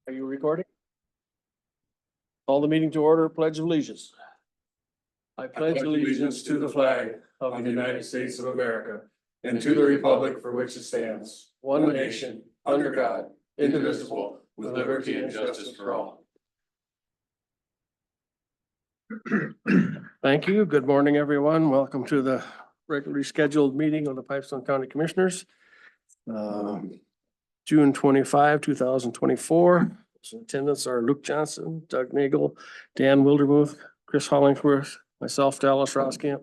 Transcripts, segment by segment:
Are you recording? Call the meeting to order, pledge of allegiance. I pledge allegiance to the flag of the United States of America and to the republic for which it stands, one nation, under God, indivisible, with liberty and justice for all. Thank you. Good morning, everyone. Welcome to the regularly scheduled meeting of the Pipestone County Commissioners. June 25, 2024. Attendants are Luke Johnson, Doug Nagel, Dan Wildermuth, Chris Hollingsworth, myself, Dallas Roskamp,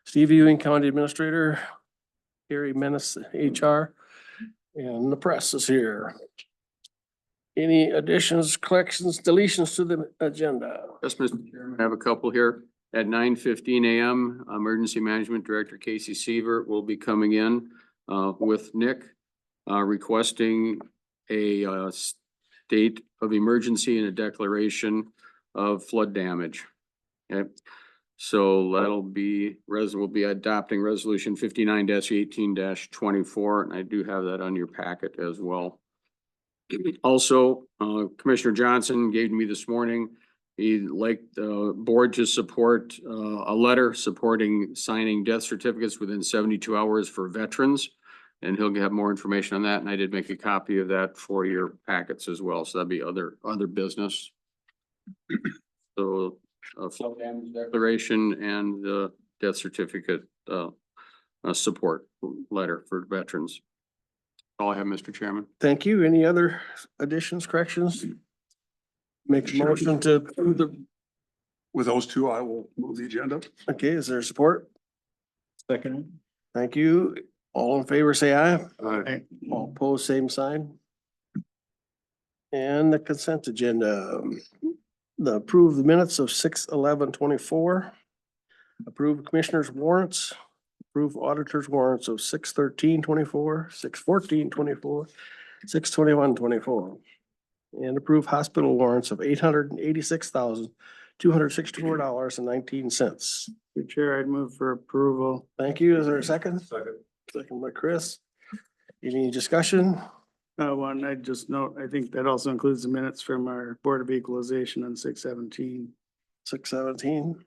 Steve Ewing, County Administrator, Gary Menace, HR, and the press is here. Any additions, corrections, deletions to the agenda? Yes, Mr. Chairman, I have a couple here. At 9:15 a.m., Emergency Management Director Casey Seaver will be coming in with Nick requesting a state of emergency and a declaration of flood damage. Okay, so we'll be adopting resolution 59-18-24, and I do have that on your packet as well. Also, Commissioner Johnson gave me this morning, he'd like the board to support a letter supporting signing death certificates within 72 hours for veterans. And he'll have more information on that. And I did make a copy of that for your packets as well. So that'd be other business. So flood damage declaration and the death certificate support letter for veterans. All I have, Mr. Chairman. Thank you. Any other additions, corrections? Make a motion to approve the. With those two, I will move the agenda. Okay, is there support? Second. Thank you. All in favor, say aye. Aye. All opposed, same sign. And the consent agenda, the approve the minutes of 6/11/24. Approve commissioners warrants, approve auditors warrants of 6/13/24, 6/14/24, 6/21/24. And approve hospital warrants of $886,264.19. Mr. Chair, I'd move for approval. Thank you. Is there a second? Second. Second by Chris. Any discussion? One, I'd just note, I think that also includes the minutes from our Board of Equalization on 6/17. 6/17.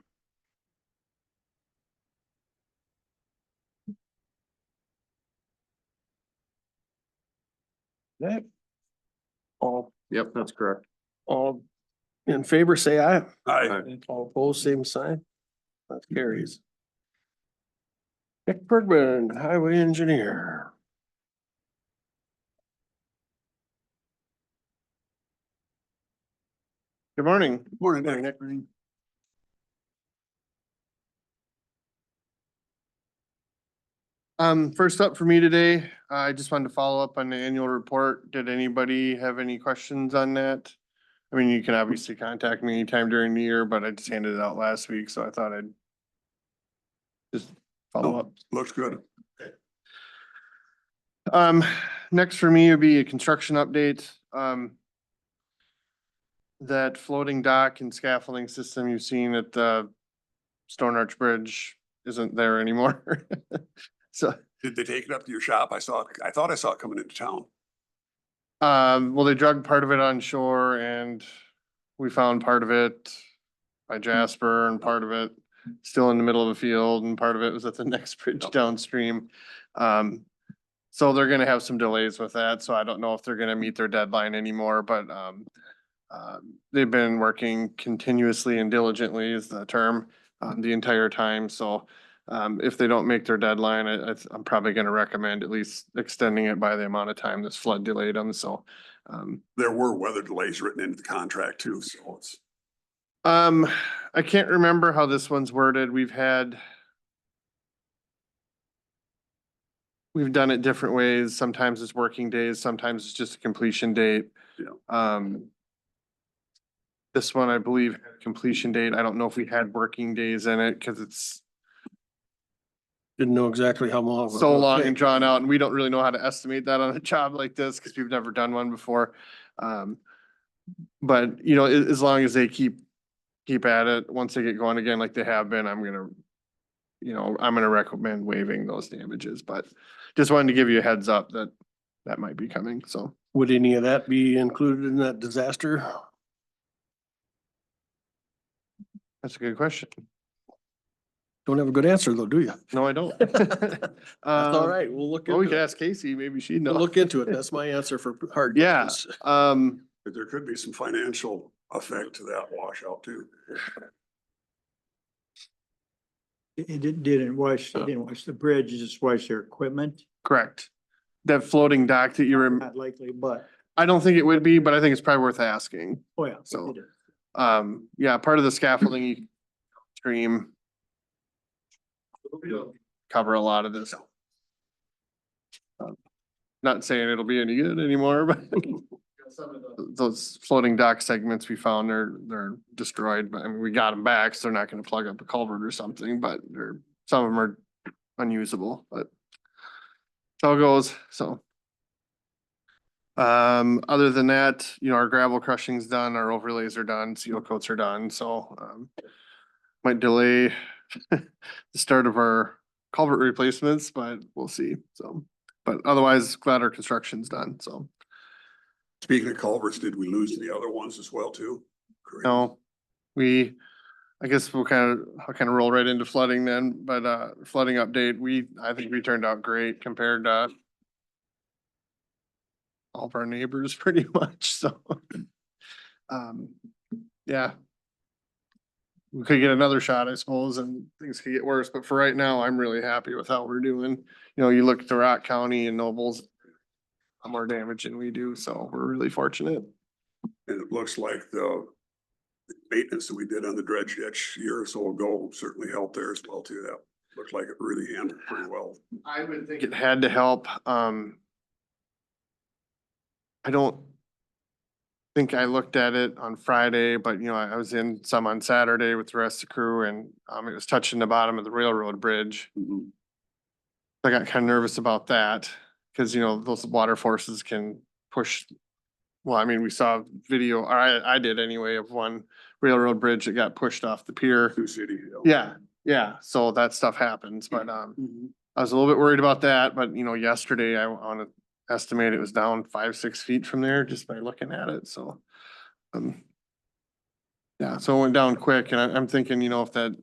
Okay. All Yep, that's correct. in favor, say aye. Aye. All opposed, same sign. That carries. Nick Bergman, Highway Engineer. Good morning. Morning, Morning, Nick. Nick. First up for me today, I just wanted to follow up on the annual report. Did anybody have any questions on that? I mean, you can obviously contact me anytime during the year, but I just handed it out last week, so I thought I'd just follow up. Looks good. Next for me would be a construction update. That floating dock and scaffolding system you've seen at the Stone Arch Bridge isn't there anymore. So, Did they take it up to your shop? I thought I saw it coming into town. well, they drug part of it on shore and we found part of it by Jasper and part of it still in the middle of a field and part of it was at the next bridge downstream. So they're gonna have some delays with that, so I don't know if they're gonna meet their deadline anymore, but they've been working continuously and diligently is the term, the entire time, so if they don't make their deadline, I'm probably gonna recommend at least extending it by the amount of time this flood delayed them, so. There were weather delays written into the contract too, so it's. I can't remember how this one's worded. We've done it different ways. Sometimes it's working days, sometimes it's just a completion date. Yeah. This one, I believe, had completion date. I don't know if we had working days in it because it's Didn't know exactly how long. so long and drawn out, and we don't really know how to estimate that on a job like this because we've never done one before. But you know, as long as they keep at it, once they get going again like they have been, I'm gonna recommend waiving those damages, but just wanted to give you a heads up that might be coming, so. Would any of that be included in that disaster? That's a good question. Don't have a good answer though, do you? No, I don't. That's all Um, right. We'll look Well, we into could it. ask Casey, maybe she'd know. We'll look into it. That's my answer for hard. Yeah, questions. But there could be some financial effect to that washout too. Didn't wash the bridge, it just washed their equipment, correct. That floating dock that you were, not likely, but, I don't think it would be, but I think it's probably worth asking. oh yeah. So- it is. Yeah, part of the scaffolding stream cover a lot of this. Not saying it'll be any good anymore, but some of those floating dock segments we found, they're destroyed, but I mean, we got them back, so they're not gonna plug up a culvert or something, but some of them are unusable, but that's how it goes, so. Other than that, our gravel crushing's done, our overlays are done, seal coats are done, so, might delay the start of our culvert replacements, but we'll see, so. But otherwise, glad our construction's done, so. Speaking of culverts, did we lose the other ones as well too? Correct. No, I guess I'll kind of roll right into flooding then, but, flooding update, I think we turned out great compared to all of our neighbors pretty much, so. Yeah. We could get another shot, I suppose, and things could get worse, but for right now, I'm really happy with how we're doing. You look at the Rock County and Nobles, more damage than we do, so we're really fortunate. And it looks like the maintenance that we did on the dredge ditch a year or so ago certainly helped there as well too. That looked like it really handled pretty well. I would think it had to help. I don't think I looked at it on Friday, but I was in some on Saturday with the rest of the crew and it was touching the bottom of the railroad bridge. I got kind of nervous about that because, those water forces can push. Well, I mean, we saw video, or I did anyway, of one railroad bridge that got pushed off the pier. Sioux City. Yeah. So that stuff happens, but Mhm. I was a little bit worried about that, but yesterday I want to estimate it was down 5-6 feet from there just by looking at it, so. Yeah, so it went down quick and I'm thinking, if that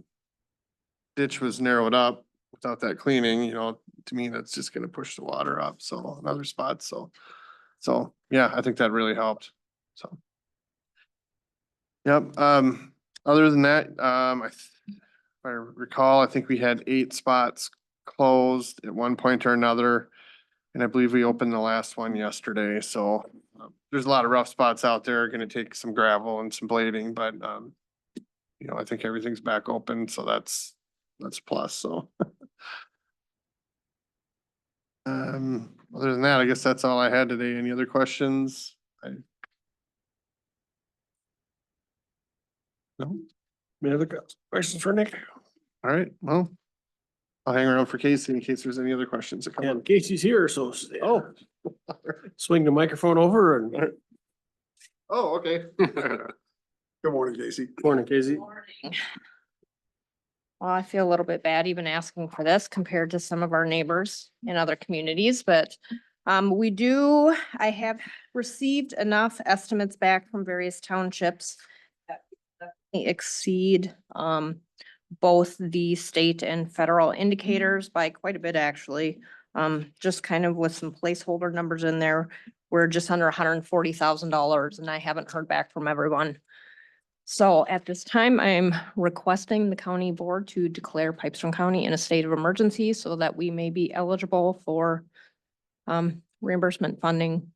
ditch was narrowed up without that cleaning, to me, that's just gonna push the water up, so another spot, so. So, yeah, I think that really helped, so. Yep, other than that, if I recall, I think we had 8 spots closed at one point or another. And I believe we opened the last one yesterday, so there's a lot of rough spots out there, gonna take some gravel and some blading, but I think everything's back open, so that's a plus, so. Other than that, I guess that's all I had today. Any other questions? No? Any other questions for Nick? All right, well, I'll hang around for Casey in case there's any other questions that come up. And Casey's here, so Oh. swing the microphone over and Oh, okay. Good morning, Casey. morning, Casey. Morning. Well, I feel a little bit bad even asking for this compared to some of our neighbors in other communities, but I have received enough estimates back from various townships that definitely exceed both the state and federal indicators by quite a bit, actually. Just kind of with some placeholder numbers in there, we're just under $140,000 and I haven't heard back from everyone. So at this time, I'm requesting the county board to declare Pipestone County in a state of emergency so that we may be eligible for reimbursement funding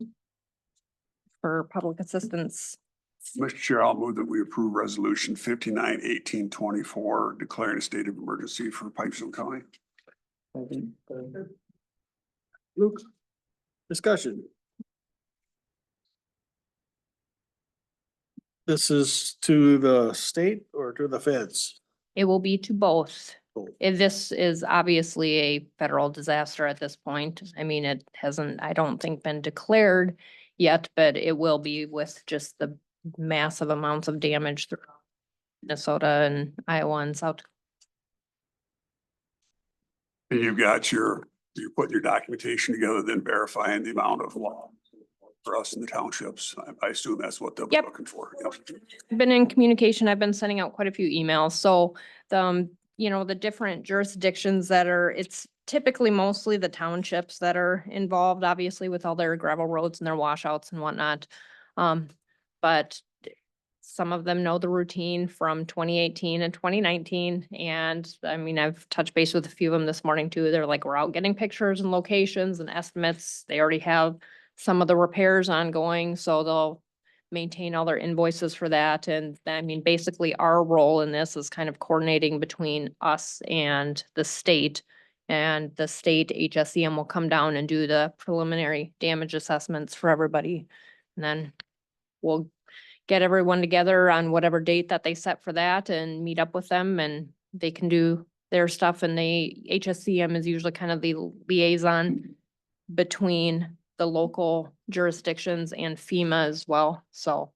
for public assistance. Mr. Chair, I'll move that we approve resolution 59-1824 declaring a state of emergency for Pipestone County. Luke, discussion. This is to the state or to the feds? It will be to both. Both. This is obviously a federal disaster at this point. I mean, it hasn't, I don't think, been declared yet, but it will be with just the massive amounts of damage throughout Minnesota and Iowa and South. And you're putting your documentation together, then verifying the amount of for us in the townships. I assume that's what they're Yep. looking for. Yep. Been in communication. I've been sending out quite a few emails. So the different jurisdictions that are, it's typically mostly the townships that are involved, obviously with all their gravel roads and their washouts and whatnot. But some of them know the routine from 2018 and 2019. And I mean, I've touched base with a few of them this morning too. They're like, we're out getting pictures and locations and estimates. They already have some of the repairs ongoing, so they'll maintain all their invoices for that. And I mean, basically our role in this is kind of coordinating between us and the state. And the state HSEM will come down and do the preliminary damage assessments for everybody. And then we'll get everyone together on whatever date that they set for that and meet up with them, and they can do their stuff. And HSCM is usually kind of the liaison between the local jurisdictions and FEMA as well, so.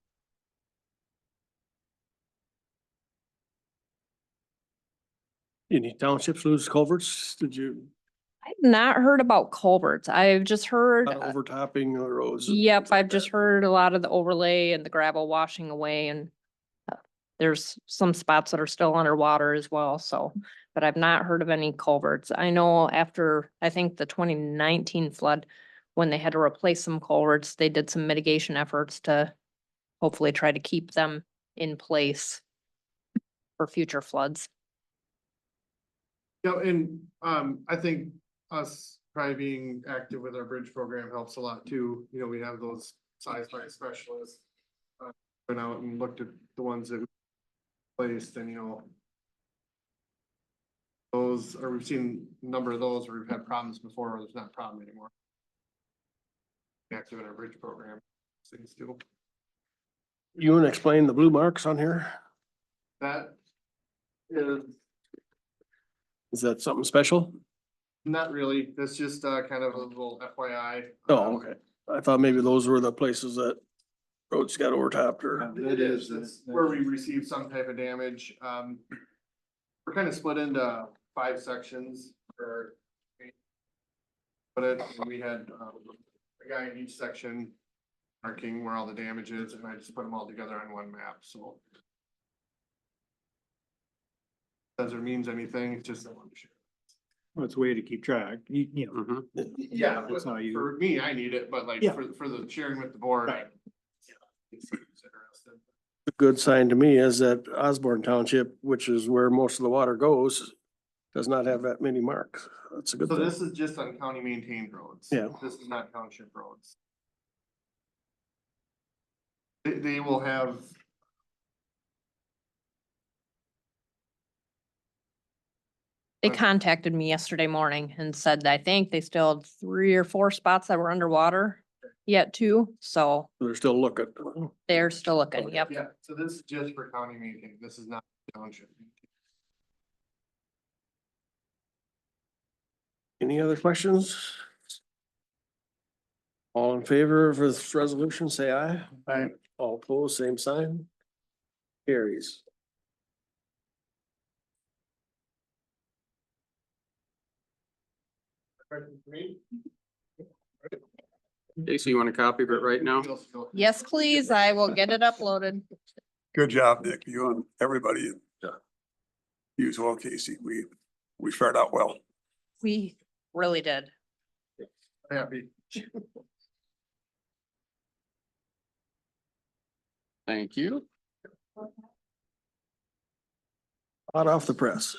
Any townships lose culverts? Did you, I've not heard about culverts. I've just heard, overtopping the roads? and yep, things like I've just that? heard a lot of the overlay and the gravel washing away, and there's some spots that are still underwater as well, so, but I've not heard of any culverts. I know after, I think the 2019 flood, when they had to replace some culverts, they did some mitigation efforts to hopefully try to keep them in place for future floods. Yeah, and I think us probably being active with our bridge program helps a lot too. You know, we have those size by specialists. Went out and looked at the ones that we placed, and those, or we've seen a number of those where we've had problems before, or there's not a problem anymore. Active in our bridge program, things too. You want to explain the blue marks on here? That is Is that something special? not really, that's just kind of a little FYI. Oh, okay. I thought maybe those were the places that roads got overtopped or. It is, that's where we received some type of damage. We're kind of split into 5 sections for. And we had a guy in each section marking where all the damage is, and I just put them all together on one map, so. Doesn't means anything, it's just I want to share. Well, it's a way to keep track, you know. Mhm. Yeah, That's how you. for me, I need it, but like Yeah. for the sharing with the board. Right. It's interested. A good sign to me is that Osborne Township, which is where most of the water goes, does not have that many marks. That's a good So thing. this is just on county maintained roads. Yeah. This is not township roads. They will have. They contacted me yesterday morning and said, I think they still had 3 or 4 spots that were underwater yet too, so They're still looking. they're still looking, yep. Yeah, so this is just for county maintained, this is not township. Any other questions? All in favor of this resolution, say aye. Aye. All opposed, same sign. Carries. Casey, you want a copy of it right now? Yes, please, I will get it uploaded. Good job, Nick. You and everybody. You as well, Casey. We fared out well. We really did. Happy. Thank you. Hot off the press.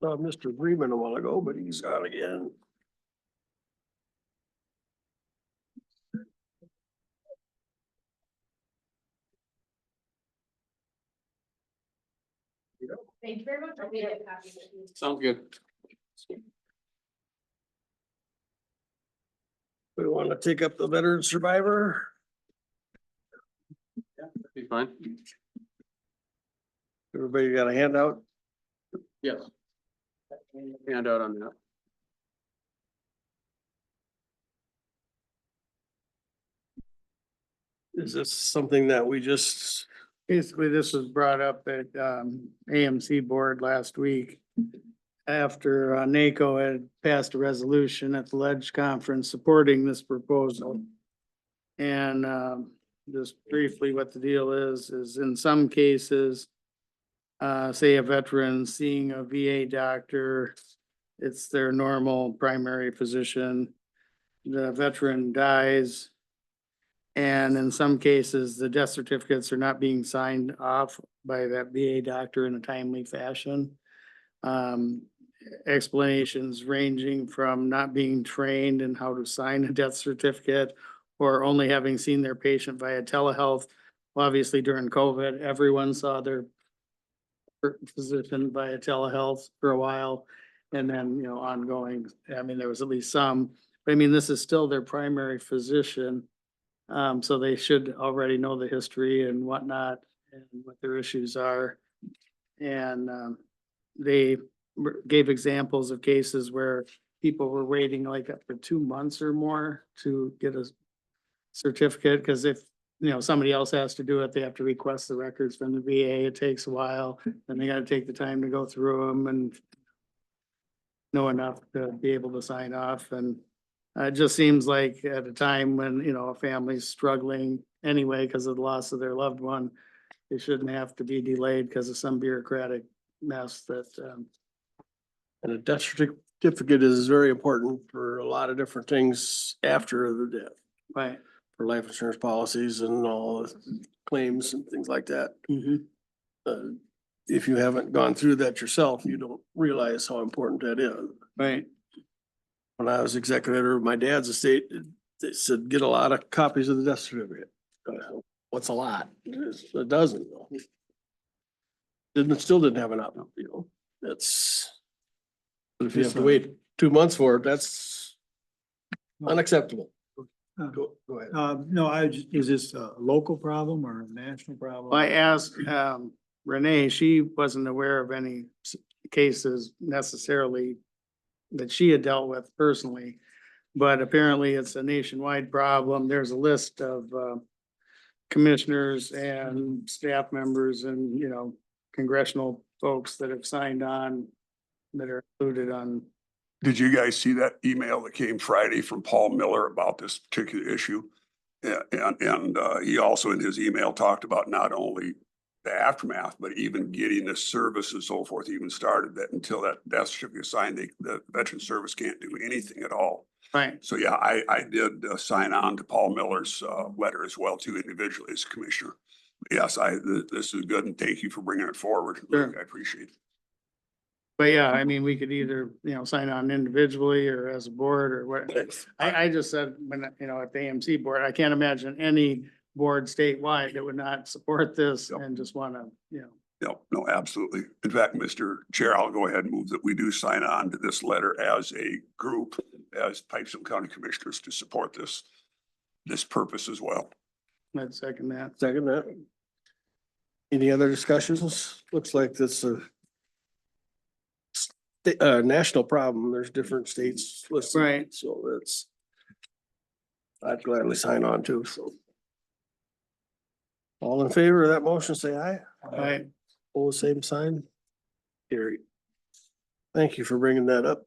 Mr. Freeman a while ago, but he's out again. Thank you very much. Sounds good. We want to take up the veteran survivor. Be fine. Everybody got a handout? Yes. Hand out on that. Is this something that we just, Basically, this was brought up at AMC board last week. After NACO had passed a resolution at the Ledge Conference supporting this proposal. And just briefly, what the deal is in some cases, say a veteran seeing a VA doctor, it's their normal primary physician. The veteran dies. And in some cases, the death certificates are not being signed off by that VA doctor in a timely fashion. Explanations ranging from not being trained in how to sign a death certificate or only having seen their patient via telehealth. Well, obviously during COVID, everyone saw their physician via telehealth for a while. And then, you know, ongoing, I mean, there was at least some, but I mean, this is still their primary physician. So they should already know the history and whatnot and what their issues are. And they gave examples of cases where people were waiting like up for 2 months or more to get a certificate, because if, you know, somebody else has to do it, they have to request the records from the VA. It takes a while, then they gotta take the time to go through them and know enough to be able to sign off. And it just seems like at a time when, you know, a family's struggling anyway because of the loss of their loved one, it shouldn't have to be delayed because of some bureaucratic mess that, and a death certificate is very important for a lot of different things after the death, right. for life insurance policies and all the claims and things like that. Mhm. If you haven't gone through that yourself, you don't realize how important that is. Right. When I was executor of my dad's estate, they said, get a lot of copies of the death certificate. What's a lot? It's a dozen. Still didn't have enough, you know, that's. But if you have to wait 2 months for it, that's unacceptable. Go ahead. No, is this a local problem or a national problem? I asked Renee, she wasn't aware of any cases necessarily that she had dealt with personally, but apparently it's a nationwide problem. There's a list of commissioners and staff members and, you know, congressional folks that have signed on that are included on. Did you guys see that email that came Friday from Paul Miller about this particular issue? And he also in his email talked about not only the aftermath, but even getting the service and so forth even started, that until that death certificate is signed, the veteran service can't do anything at all. Right. So yeah, I did sign on to Paul Miller's letter as well too, individually as commissioner. Yes, this is good and thank you for bringing it forward. Sure. I appreciate it. But yeah, I mean, we could either, you know, sign on individually or as a board or what. I just said, when, you know, at the AMC board, I can't imagine any board statewide that would not support this and just wanna, you know. No, absolutely. In fact, Mr. Chair, I'll go ahead and move that we do sign on to this letter as a group, as Pipestone County Commissioners to support this purpose as well. I'd second that. Second that. Any other discussions? Looks like this national problem. There's different states listed. Right. So I'd gladly sign on to, so. All in favor of that motion, say aye. Aye. All the same sign. Carried. Thank you for bringing that up.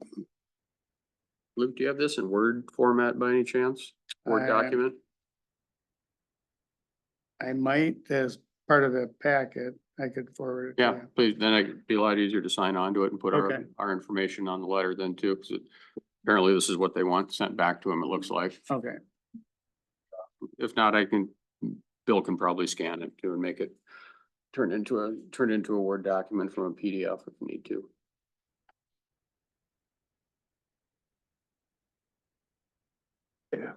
Luke, do you have this in Word format by any chance? Word document? I might, as part of the packet, I could forward it. Yeah, please, then it'd be a lot easier to sign on to it and put Okay. our information on the letter then too, because apparently this is what they want sent back to them, it looks like. Okay, If not, Bill can probably scan it too and make it turn into a Word document from a PDF if you need to. Yeah.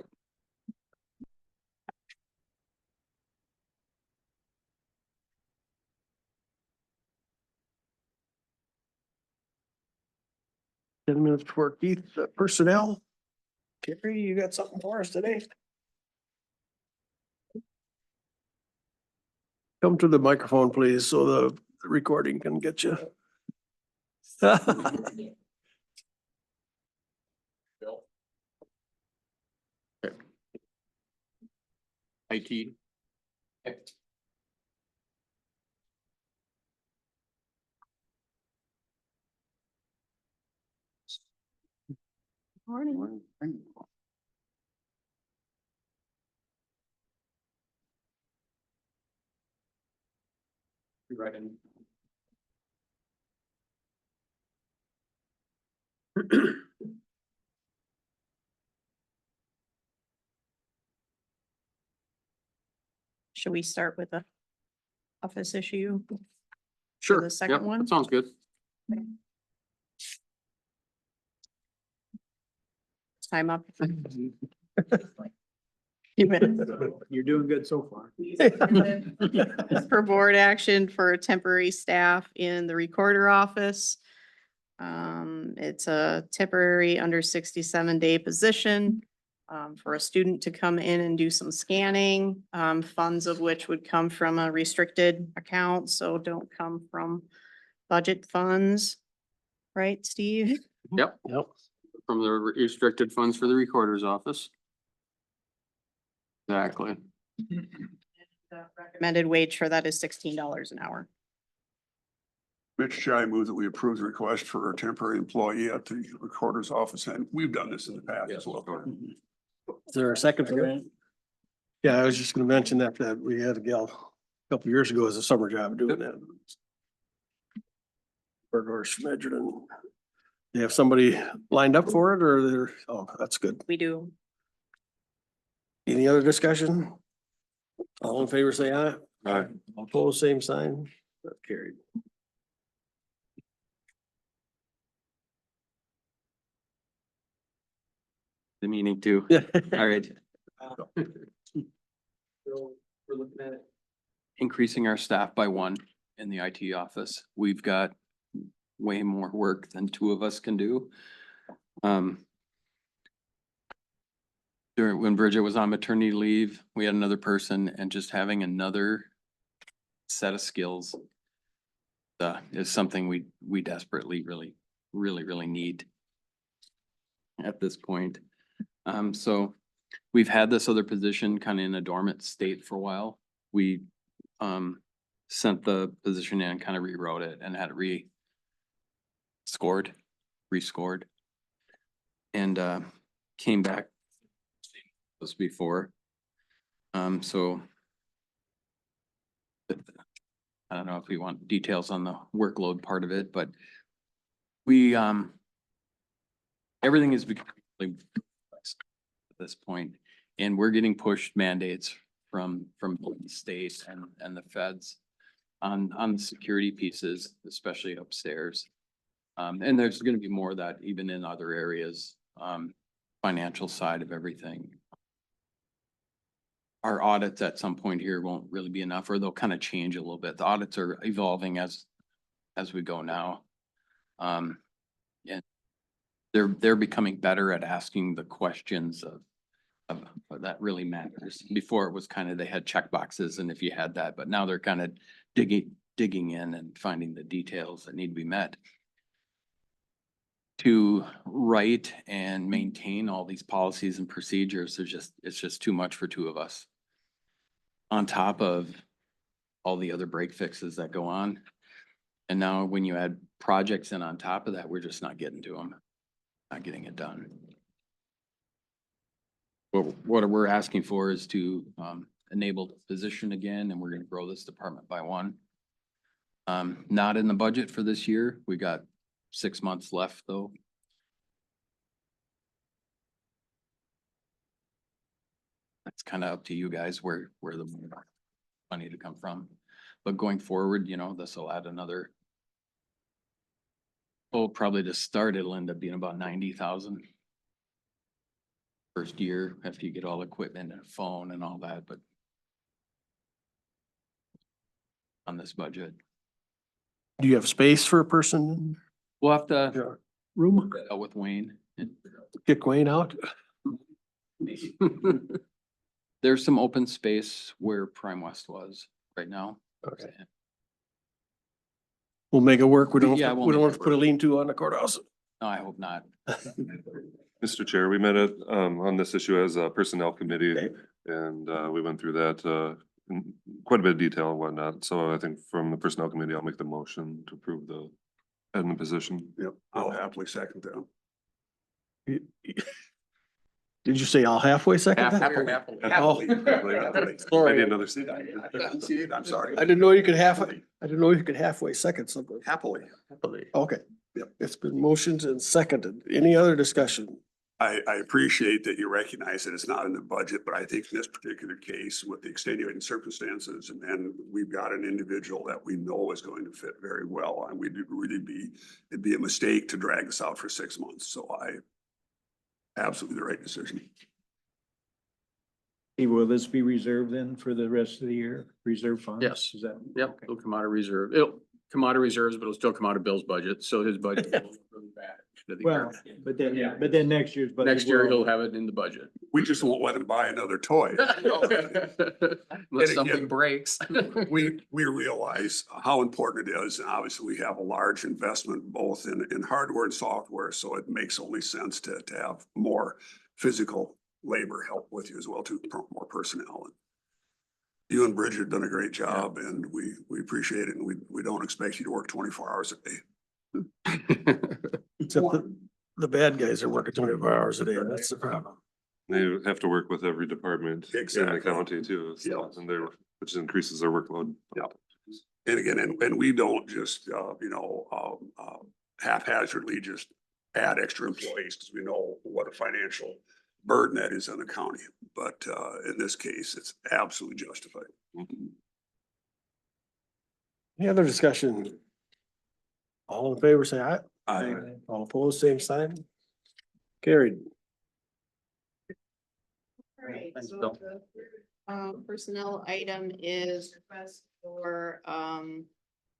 Ten minutes before Keith, personnel. Carrie, you got something for us today? Come to the microphone, please, so the recording can get you. IT. Morning. Right in. Should we start with the office issue? Sure. the second Yep, one? that sounds good. Time up. Few minutes. You're doing good so far. For board action for temporary staff in the recorder office. It's a temporary under 67-day position. For a student to come in and do some scanning, funds of which would come from a restricted account, so don't come from budget funds. Right, Steve? Yep, Yep. from the restricted funds for the recorder's office. Exactly. The recommended wage for that is $16 an hour. Mitch Chai moved that we approve the request for a temporary employee at the recorder's office, and we've done this in the past as well. Is there a second for that? Yeah, I was just gonna mention that we had a gal a couple years ago as a summer job doing that. Burgers from Edgerton. You have somebody lined up for it or they're, oh, that's good. We do. Any other discussion? All in favor, say aye. Aye. All opposed, same sign. That's carried. The meaning too. Yeah. All right. We're looking at it. Increasing our staff by one in the IT office. We've got way more work than two of us can do. When Bridget was on maternity leave, we had another person, and just having another set of skills is something we desperately, really need at this point. So we've had this other position kind of in a dormant state for a while. We sent the position in, kind of rewrote it and had it rescored. And came back was before. So I don't know if we want details on the workload part of it, but we everything is becoming really complex at this point, and we're getting pushed mandates from the state and the feds on the security pieces, especially upstairs. And there's gonna be more of that even in other areas, financial side of everything. Our audits at some point here won't really be enough, or they'll kind of change a little bit. The audits are evolving as we go now. And they're becoming better at asking the questions of that really matters. Before it was kind of, they had check boxes and if you had that, but now they're kind of digging in and finding the details that need to be met. To write and maintain all these policies and procedures, it's just too much for two of us. On top of all the other break fixes that go on. And now when you add projects in on top of that, we're just not getting to them, not getting it done. What we're asking for is to enable the position again, and we're gonna grow this department by one. Not in the budget for this year. We got 6 months left though. That's kind of up to you guys where the money to come from. But going forward, you know, this will add another. Oh, probably to start, it'll end up being about 90,000. First year after you get all equipment and a phone and all that, but. On this budget. Do you have space for a person? We'll have to Yeah. Room? out with Wayne. Kick Wayne out? There's some open space where Prime West was right now. Okay. We'll make it work. We don't, Yeah, have to- we'll we don't make have it to put a work. lean-to on the courthouse. No, I hope not. Mr. Chair, we met on this issue as a personnel committee Okay. and we went through that quite a bit of detail and whatnot, so I think from the personnel committee, I'll make the motion to approve the admin position. Yep, I'll happily second that. Did you say I'll halfway second that? Happily. Happily. Sorry. Maybe another. See, I'm sorry. I didn't know you could halfway second something. Happily. Okay. Yep. It's been motioned and seconded. Any other discussion? I appreciate that you recognize that it's not in the budget, but I think in this particular case with the extenuating circumstances and we've got an individual that we know is going to fit very well and it'd be a mistake to drag this out for 6 months. So absolutely the right decision. Hey, will this be reserved then for the rest of the year? Reserve funds? Yes. Is that? Yep, okay. it'll come out of reserve. It'll come out of reserves, but it'll still come out of Bill's budget. So his budget will look really bad. at the end Well, of the year. but then next year's budget. Next year, will- he'll have it in the budget. We just won't let him buy another toy. Unless something breaks. We realize how important it is. And obviously we have a large investment both in hardware and software. So it makes only sense to have more physical labor help with you as well too, more personnel. And you and Bridget have done a great job and we appreciate it. And we don't expect you to work 24 hours a day. Except the bad guys are working 24 hours a day. That's the problem. They have to work with every department in Exactly. the county too, so, Yeah. and which increases their workload. Yeah. And again, and we don't just, haphazardly just add extra employees because we know what a financial burden that is on the county. But in this case, it's absolutely justified. Any other discussion? All in favor, say aye. I, All opposed, same sign. Carried. Right, Thanks, so Bill. the personnel item is request for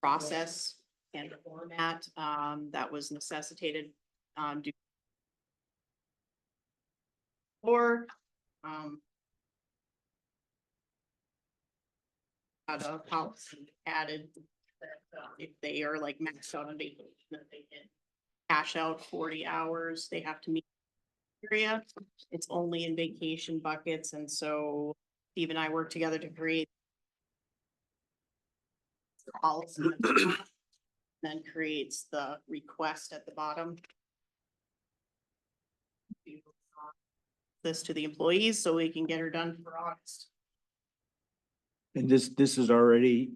process and format that was necessitated due or had a policy added that if they are like maxed out on vacation, that they can cash out 40 hours, they have to meet area. It's only in vacation buckets, and so Steve and I work together to create the policy at the top, then creates the request at the bottom. This to the employees so we can get her done for August. And this is already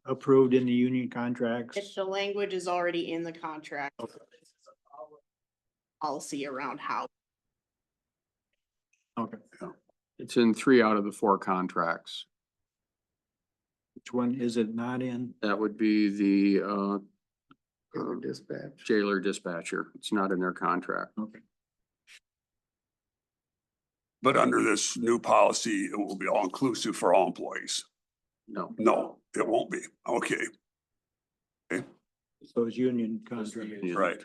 approved in the union contracts? If the language is already in the contract. So this is a policy around how. Okay, It's in 3 out of the 4 contracts. which one is it not in? That would be the Dispatch. jailer dispatcher. It's not in their contract. Okay. but under this new policy, it will be all inclusive for all employees. No. No, it won't be. Okay, So it's union contract. Yeah. right.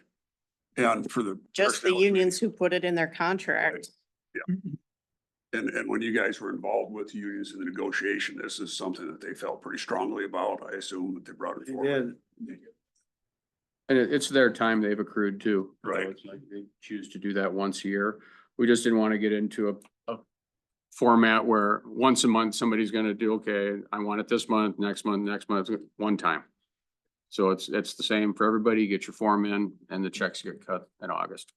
And for the. Just the personnel unions who put it in their contract. And when you guys were involved with unions in the negotiation, this is something that they felt pretty strongly about. I assume that they brought it They forward. did. And it's their time they've accrued too. So Right. it's like they choose to do that once a year. We just didn't want to get into a format where once a month, somebody's gonna do, okay, I want it this month, next month, one time. So it's the same for everybody. You get your form in and the checks get cut in August.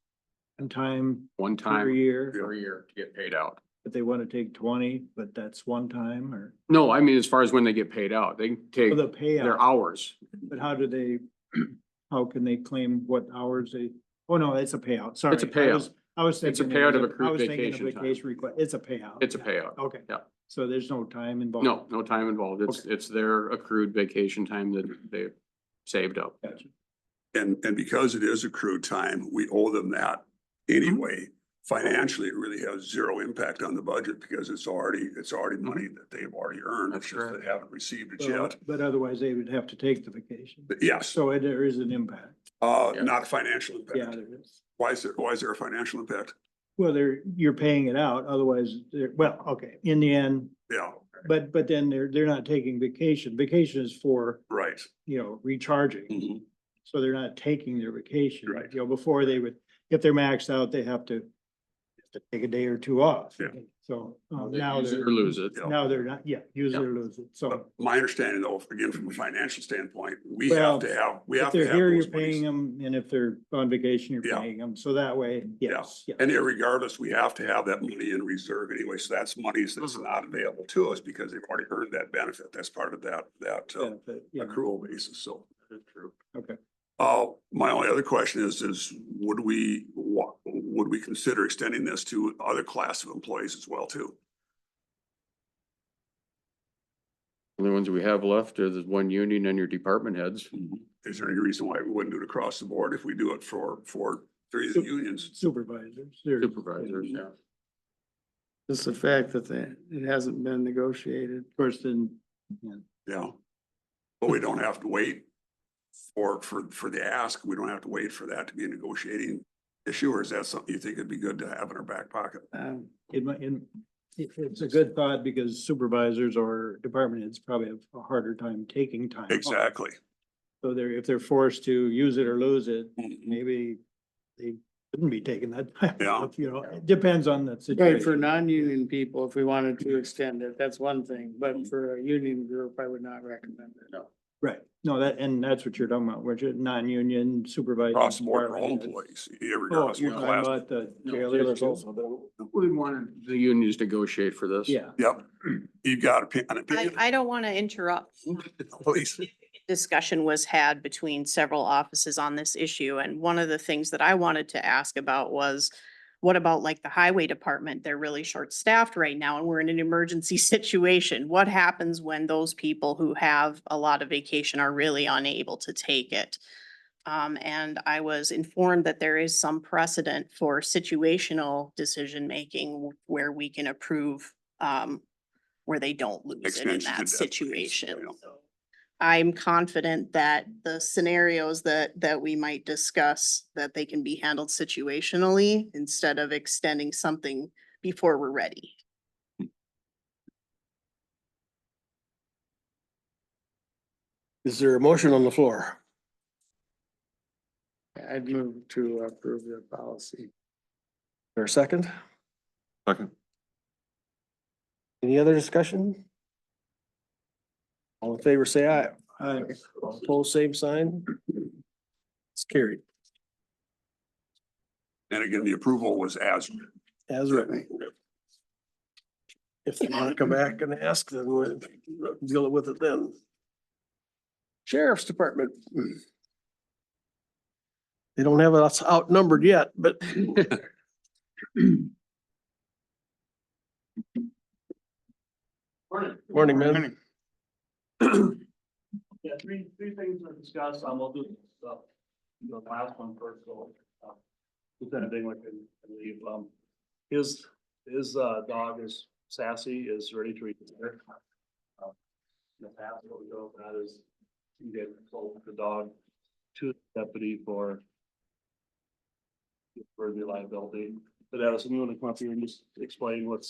And time One per time year, per year to get paid out. but they want to take 20, but that's one time or? No, I mean, as far as when they get paid out, they can take For the their payout, hours. but how do they, how can they claim what hours they, oh no, it's a payout, sorry. It's a payout. I was It's a thinking. it payout was of accrued I was thinking vacation time. Vacation request, it's a payout. It's a payout. Okay. Yeah. So there's no time involved? No, no time involved. It's their accrued vacation time that they saved up. Gotcha. And because it is accrued time, we owe them that anyway. Financially, it really has zero impact on the budget because it's already money that they've already earned. It's That's just correct. they haven't received it Well, yet. but otherwise they would have to take the vacation. But yes, So there is an impact. Yeah. not a financial Yeah, impact. there is. Why is there a financial impact? Well, you're paying it out, otherwise, well, okay, in the end, Yeah, but then they're not taking vacation. Vacation is for, right. recharging. Mhm. So they're not taking their vacation. Right. Before they would, if they're maxed out, they have to take a day or two off. Yeah. So They now use it they're, or lose it. now they're not, yeah, use it Yeah. or lose it. So But my understanding though, again, from a financial standpoint, we Well, have to have, we if have to they're have here, you're those monies. paying them, and if they're on vacation, you're Yeah. paying them. So that way, Yeah, yes. yeah. and regardless, we have to have that money in reserve anyway, so that's monies that's Mm-hmm. not available to us because they've already earned that benefit. That's part of that Benefit, yeah. accrual basis, so. True. Okay. My only other question is would we consider extending this to other class of employees as well too? The ones we have left are the one union and your department heads. Is there any reason why we wouldn't do it across the board if we do it for three of the unions? Supervisors. they're- Supervisors, yeah. Just the fact that it hasn't been negotiated. Of course, then, Yeah. But we don't have to wait for the ask. We don't have to wait for that to be a negotiating issue, or is that something you think would be good to have in our back pocket? it's a good thought because supervisors or department heads probably have a harder time taking time. off. Exactly. So if they're forced to use it or lose it, Mhm. maybe they shouldn't be taking that time Yeah. off, you know, it depends on the Right, situation. for non-union people, if we wanted to extend it, that's one thing, but for a union group, I would not recommend it. No. Right, no, that's what you're talking about, which is non-union supervisor. Across the board, for all department heads. employees, Oh, regardless you're of talking class. about the No, jailers Taylor's too? also been. We wanted the unions to negotiate for this. Yeah, Yep, you've got an I, opinion. I don't want to interrupt. Please. Discussion was had between several offices on this issue, and one of the things that I wanted to ask about was, what about like the highway department? They're really short-staffed right now, and we're in an emergency situation. What happens when those people who have a lot of vacation are really unable to take it? And I was informed that there is some precedent for situational decision-making where we can approve, where they don't lose it in Extensions that indefinitely, situation. yeah. So I'm confident that the scenarios that we might discuss, that they can be handled situationally instead of extending something before we're ready. Is there a motion on the floor? I'd move to approve the policy. Or a second? Second. Any other discussion? All in favor, say aye. Aye. All opposed, same sign. It's carried And again, the approval was as, as written. If they want to come back and ask, then we'll deal with it then. Sheriff's Department. They don't have us outnumbered yet, but. Morning, man. Yeah, three things to discuss, we'll do the last one first, so, Lieutenant Dingler can leave, his dog is Sassy, is ready to retire. In the past, what we go with that is, you get sold the dog to the deputy for the liability, but Addison, you wanna come up here and just explain what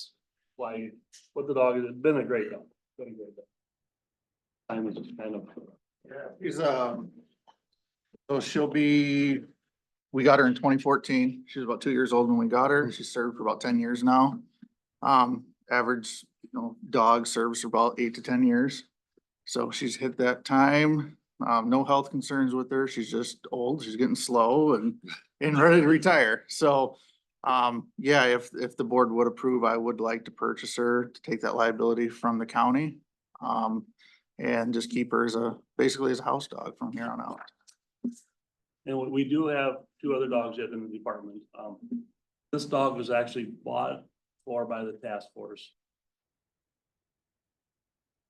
the dog is, it's been a great dog, been a great dog. Time is just kind of. She's, so she'll be, we got her in 2014. She was about 2 years old when we got her. She served for about 10 years now. Average, dog serves for about 8 to 10 years. So she's hit that time. No health concerns with her. She's just old. She's getting slow and ready to retire. So, yeah, if the board would approve, I would like to purchase her to take that liability from the county. And just keep her basically as a house dog from here on out. And we do have 2 other dogs yet in the department. This dog was actually bought for by the task force.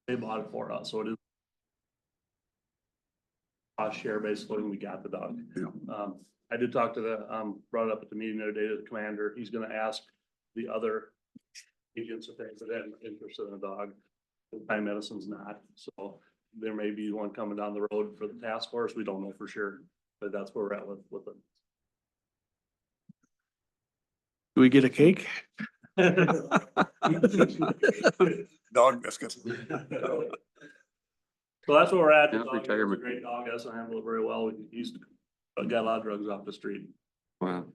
They bought it for us, so it is our share basically when we got the dog. Yeah. I did talk to brought it up at the meeting the other day to the commander. He's gonna ask the other agents if they're interested in a dog. Time medicine's not, so there may be one coming down the road for the task force. We don't know for sure, but that's where we're at with it. Do we get a cake? dog biscuits. So that's where we're at. The Yeah, dog is a retirement. great dog, has to handle it very well. He's got a lot of drugs off the street. Wow.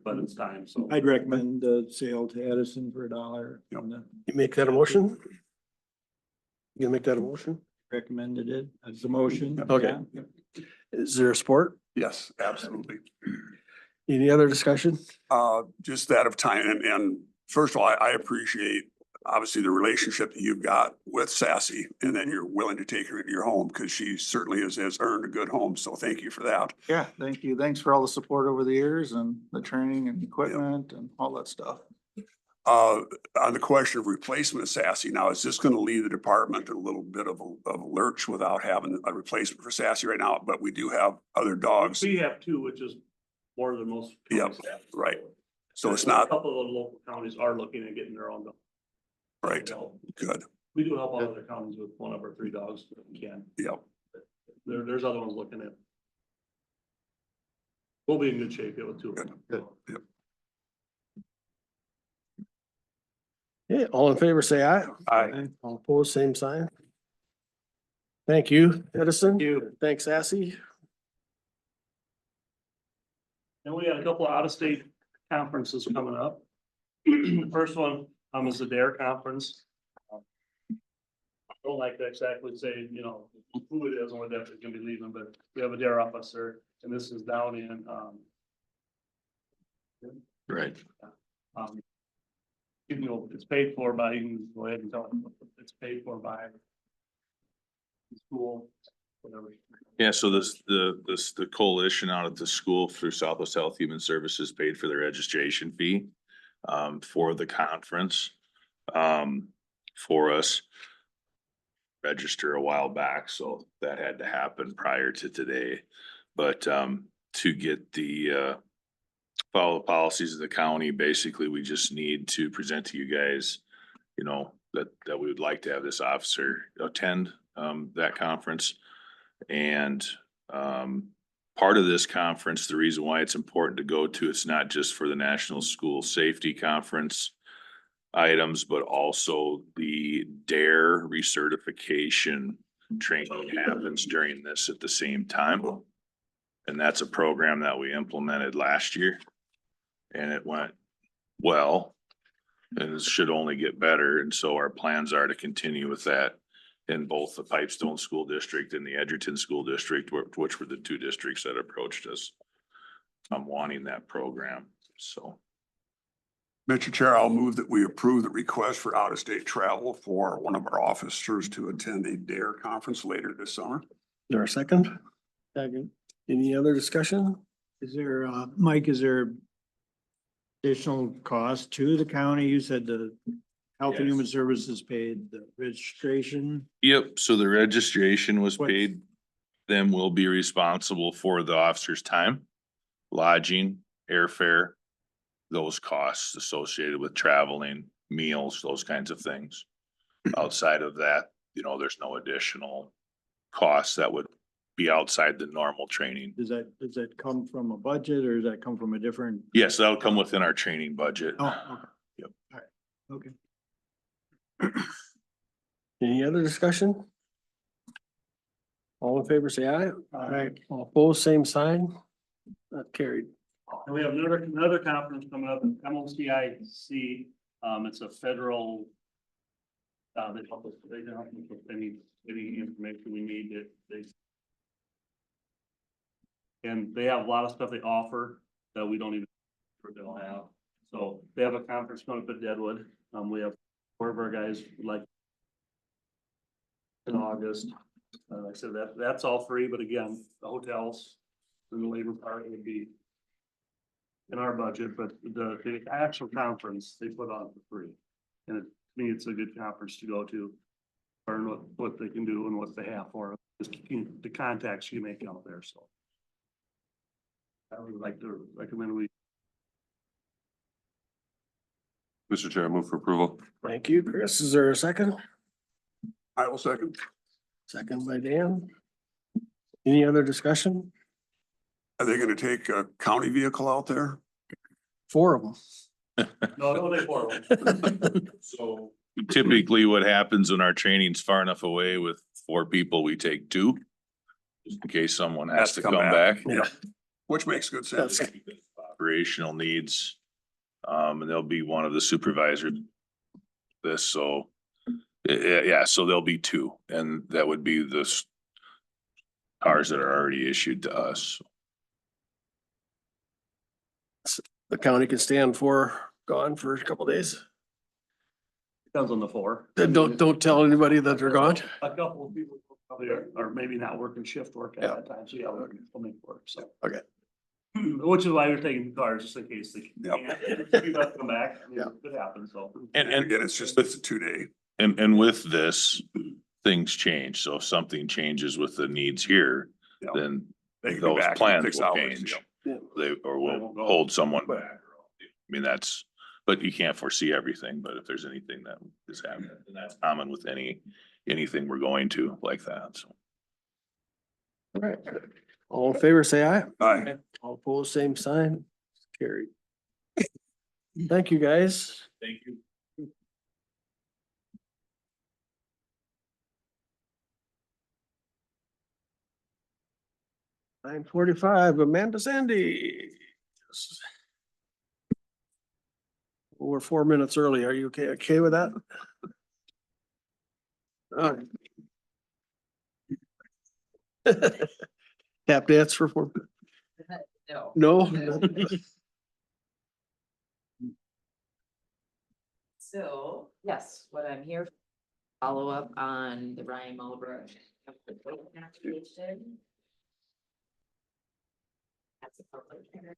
but it's time, so. I'd recommend the sale to Edison for $1. Yep. on the- You make that a motion? You gonna make that a motion? Recommended it as a motion. Okay. Yeah. Is there support? Yes, absolutely. Any other discussion? Just that of time and first of all, I appreciate obviously the relationship that you've got with Sassy and that you're willing to take her into your home because she certainly has earned a good home. So thank you for that. Yeah, thank you. Thanks for all the support over the years and the training and equipment and all that stuff. On the question of replacement of Sassy, now is this gonna leave the department in a little bit of a lurch without having a replacement for Sassy right now? But we do have other dogs. We have two, which is more than most. Yep, counties have. right. So it's A not, couple of the local counties are looking at getting their own dog. right, So, good, we do help other counties with one of our 3 dogs if we can. yep. There's other ones looking at. We'll be in good shape with 2 of them. Good, yep. Yeah, all in favor, say aye. Aye. All opposed, same sign. Thank you, Edison. Thanks, Sassy. And we got a couple of out-of-state conferences coming up. The first one, is the DARE conference. I don't like to exactly say, who it is and we're definitely gonna be leaving, but we have a DARE officer, and this is down in, Right. it's paid for by, you can go ahead and tell them, it's paid for by the school, whatever. Yeah, so the coalition out at the school through Southwest Health Human Services paid for the registration fee for the conference for us. Register a while back, so that had to happen prior to today. But to get the follow the policies of the county, basically, we just need to present to you guys, that we would like to have this officer attend that conference. And part of this conference, the reason why it's important to go to, it's not just for the National School Safety Conference items, but also the DARE recertification training happens during this at the same time. And that's a program that we implemented last year. And it went well, and it should only get better. And so our plans are to continue with that in both the Pipestone School District and the Edgerton School District, which were the 2 districts that approached us. I'm wanting that program, so. Mr. Chair, I'll move that we approve the request for out-of-state travel for one of our officers to attend a DARE conference later this summer. Is there a second? Second. Any other discussion? Is there, Mike, is there additional cost to the county? You said the Health and Human Services paid the registration. Yep, so the registration was What- paid. Then we'll be responsible for the officer's time, lodging, airfare, those costs associated with traveling, meals, those kinds of things. Outside of that, there's no additional costs that would be outside the normal training. Does that come from a budget or does that come from a different? Yes, that'll come within our training budget. Oh, okay. Yep. All right. Okay. Any other discussion? All in favor, say aye. Aye. All opposed, same sign. That carried. And we have another conference coming up, MOCIC, it's a federal. They help us with any information we need, and they have a lot of stuff they offer that we don't even, they'll have. So they have a conference coming up at Deadwood, we have 4 of our guys like in August. Like I said, that's all free, but again, the hotels and the labor part would be in our budget, but the actual conference they put on for free. And to me, it's a good conference to go to, learn what they can do and what they have for them, just the contacts you make out there, so. I would like to recommend we. Mr. Chair, I move for approval. Thank you, Chris. Is there a second? I will second. Second by Dan. Any other discussion? Are they gonna take a county vehicle out there? 4 of them. No, they for So typically what happens when our training's far enough away with 4 people, we take 2. Just in case someone has to come back. Yeah, which makes good sense. That's- operational needs. And they'll be one of the supervisors. This, so, yeah, so there'll be two, and that would be the cars that are already issued to us. The county can stand for gone for a couple days. Depends on the floor. Then don't tell anybody that they're gone. A couple of people probably are maybe not working shift work at Yeah. that time, so yeah, we'll make work, so. Okay. Which is why they're taking the cars, just in case they Yep. can't. People have to come back, I mean, Yeah. it happens, so. And Again, it's a 2-day. and with this, things change. So if something changes with the needs here, Yeah. then They can be those back in plans 6 will hours. change. Yeah. They, or They will won't go. hold someone back. I mean, that's, but you can't foresee everything, but if there's anything that is happening, and that's common with anything we're going to like that, so. All right. All in favor, say aye. Aye. All opposed, same sign. Carried. Thank you, guys. Thank you. 9:45, Amanda Sandy. We're 4 minutes early. Are you okay with that? All right. Tap dance for 4? No. No? So, yes, what I'm here, follow up on the Ryan Mulbrook application. That's a public hearing.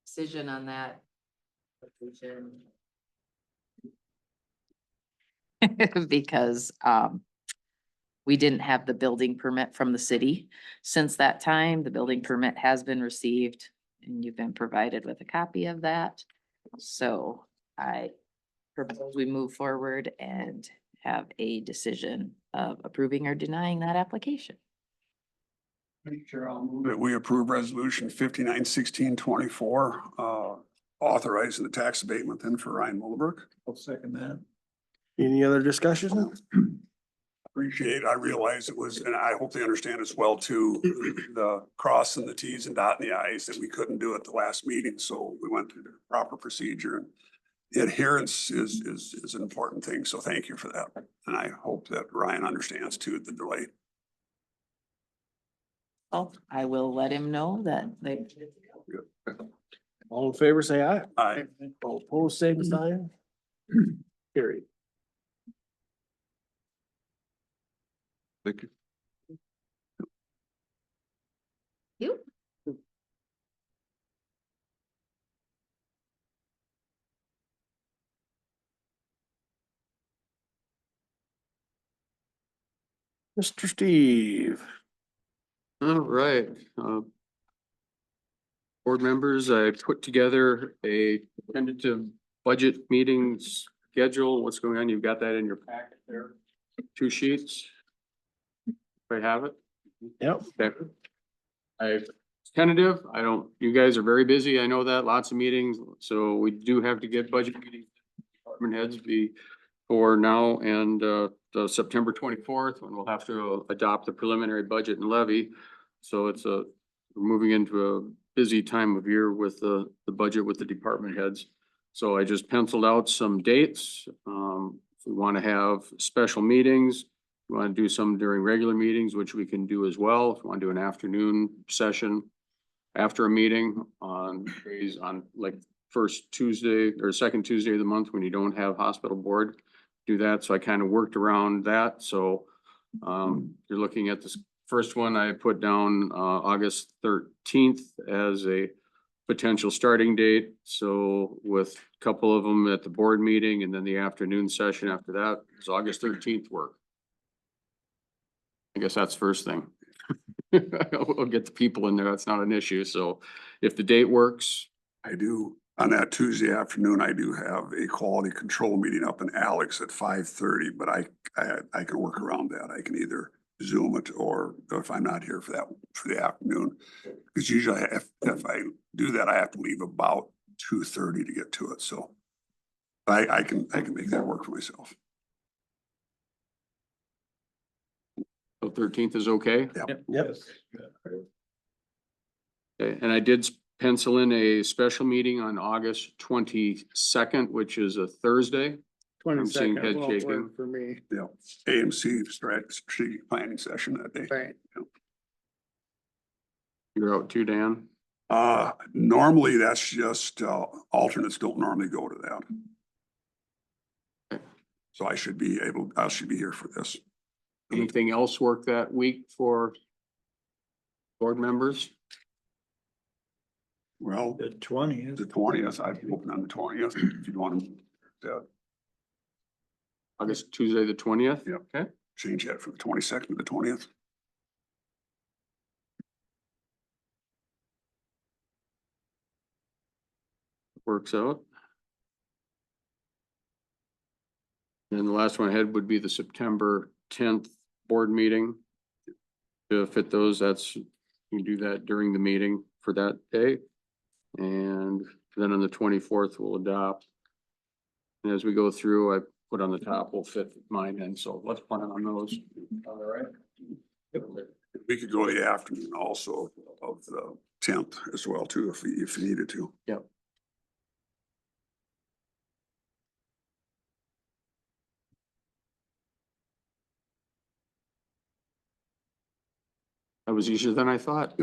Decision on that. Application. Because, we didn't have the building permit from the city. Since that time, the building permit has been received and you've been provided with a copy of that. So I propose we move forward and have a decision of approving or denying that application. That we approve resolution 591624, authorizing the tax abatement then for Ryan Mulbrook. I'll second that. Any other discussion? Appreciate, I realize it was, and I hope they understand as well too, the crossing the Ts and dotting the Is, that we couldn't do at the last meeting, so we went through the proper procedure. And adherence is an important thing, so thank you for that. And I hope that Ryan understands too, the delay. Oh, I will let him know that they. All in favor, say aye. Aye. All opposed, same sign. Carried. Thank you. You? Mr. Steve. All right, board members, I put together a tentative budget meeting schedule. What's going on? You've got that in your packet there. 2 sheets. If I have it. Yep. Okay. Tentative, you guys are very busy. I know that, lots of meetings, so we do have to get budget meetings. Department heads before now and, the September 24th, when we'll have to adopt the preliminary budget and levy. So we're moving into a busy time of year with the budget with the department heads. So I just penciled out some dates. If we want to have special meetings, we want to do some during regular meetings, which we can do as well. If we want to do an afternoon session after a meeting on days on like first Tuesday or second Tuesday of the month when you don't have hospital board, do that. So I kind of worked around that. So you're looking at this first one, I put down August 13th as a potential starting date. So with a couple of them at the board meeting and then the afternoon session after that, is August 13th work? I guess that's first thing. We'll get the people in there. That's not an issue. So if the date works, I do, on that Tuesday afternoon, I do have a quality control meeting up in Alex at 5:30, but I can work around that. I can either Zoom it or if I'm not here for the afternoon. Because usually if I do that, I have to leave about 2:30 to get to it. So I can make that work for myself. So 13th is okay? Yep. Yep. Okay, and I did pencil in a special meeting on August 22nd, which is a Thursday. seeing head 22nd won't shaking. work for me. Yeah, AMC strategic planning session that day. Right. You're out too, Dan? Normally that's just, alternates don't normally go to that. So I should be here for this. Anything else work that week for board members? Well, The 20th. the 20th, I'd be open on the 20th if you want to, August, Tuesday, the 20th? Yep. Okay. change that from the 22nd to the 20th. Works out. And the last one ahead would be the September 10th board meeting. To fit those, you can do that during the meeting for that day. And then on the 24th, we'll adopt. And as we go through, I put on the top, we'll fit mine in, so let's plan on those. All right. We could go the afternoon also of the 10th as well too, if you needed to. Yep. That was easier than I thought.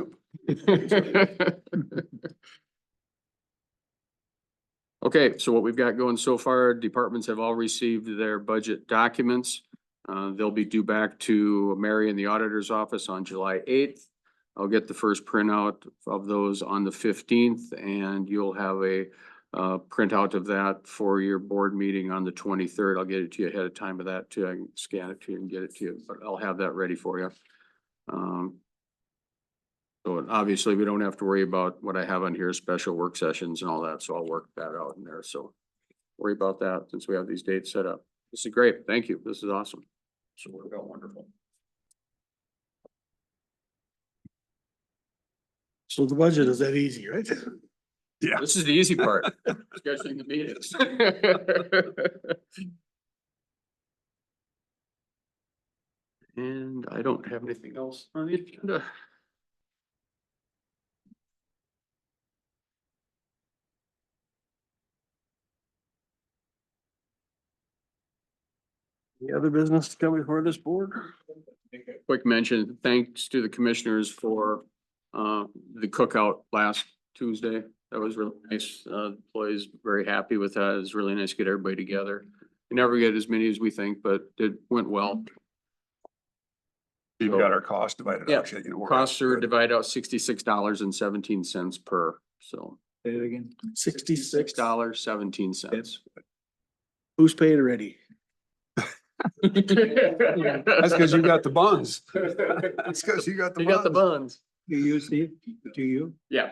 Okay, so what we've got going so far, departments have all received their budget documents. They'll be due back to Mary in the auditor's office on July 8th. I'll get the first printout of those on the 15th, and you'll have a printout of that for your board meeting on the 23rd. I'll get it to you ahead of time of that too. I can scan it to you and get it to you, but I'll have that ready for you. So obviously, we don't have to worry about what I have on here, special work sessions and all that, so I'll work that out in there, so. Worry about that since we have these dates set up. This is great, thank you, this is awesome. So worked out wonderful. So the budget is that easy, right? Yeah. This is the easy part, scheduling the meetings. And I don't have anything else on the agenda. Any other business to come before this board? Quick mention, thanks to the commissioners for the cookout last Tuesday. That was really nice. Employees very happy with that. It was really nice to get everybody together. We never get as many as we think, but it went well. You've got our cost divided Yeah, out. Yet, costs are divided out $66.17 per, so Say it again. $66.17. Who's paid already? That's because you got the buns. That's because you got the You got the buns. Do you, Steve? Do you? Yeah.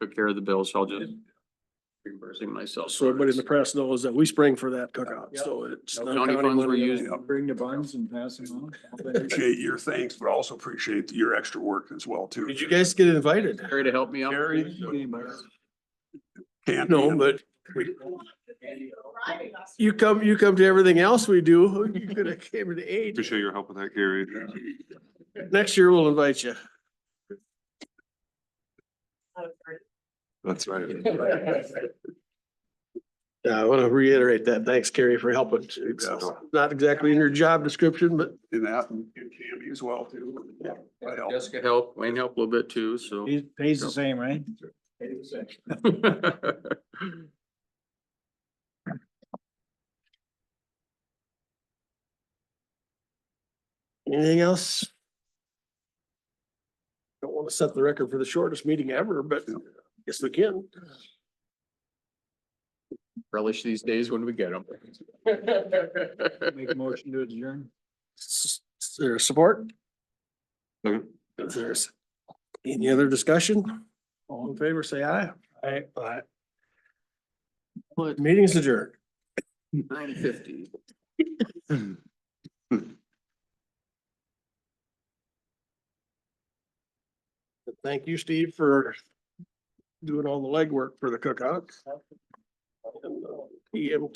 Took care of the bills, so I'll just reimbursing myself. So everybody in the press knows that we spring for that cookout, so it's. No not county funds were money. used. Bring the buns and pass them on. Appreciate your thanks, but also appreciate your extra work as well too. Did you guys get invited? Harry to help me out. Can't No, be- but you come to everything else we do. You could have came to 8. Appreciate your help with that, Gary. Next year we'll invite you. That's right. I want to reiterate that. Thanks, Carrie, for helping. It's not exactly in your job description, but In that and Cammy as well too. Yeah. that helps. Jessica helped, Wayne helped a little bit too, so. He pays the same, right? anything else? Don't want to set the record for the shortest meeting ever, but guess we can. Relish these days when we get them. Make a motion to adjourn. Is there support? Second. If there's any other discussion, all in favor, say aye. Aye. Aye. Meeting is adjourned. 9:50. Thank you, Steve, for doing all the legwork for the cookout. And, EMT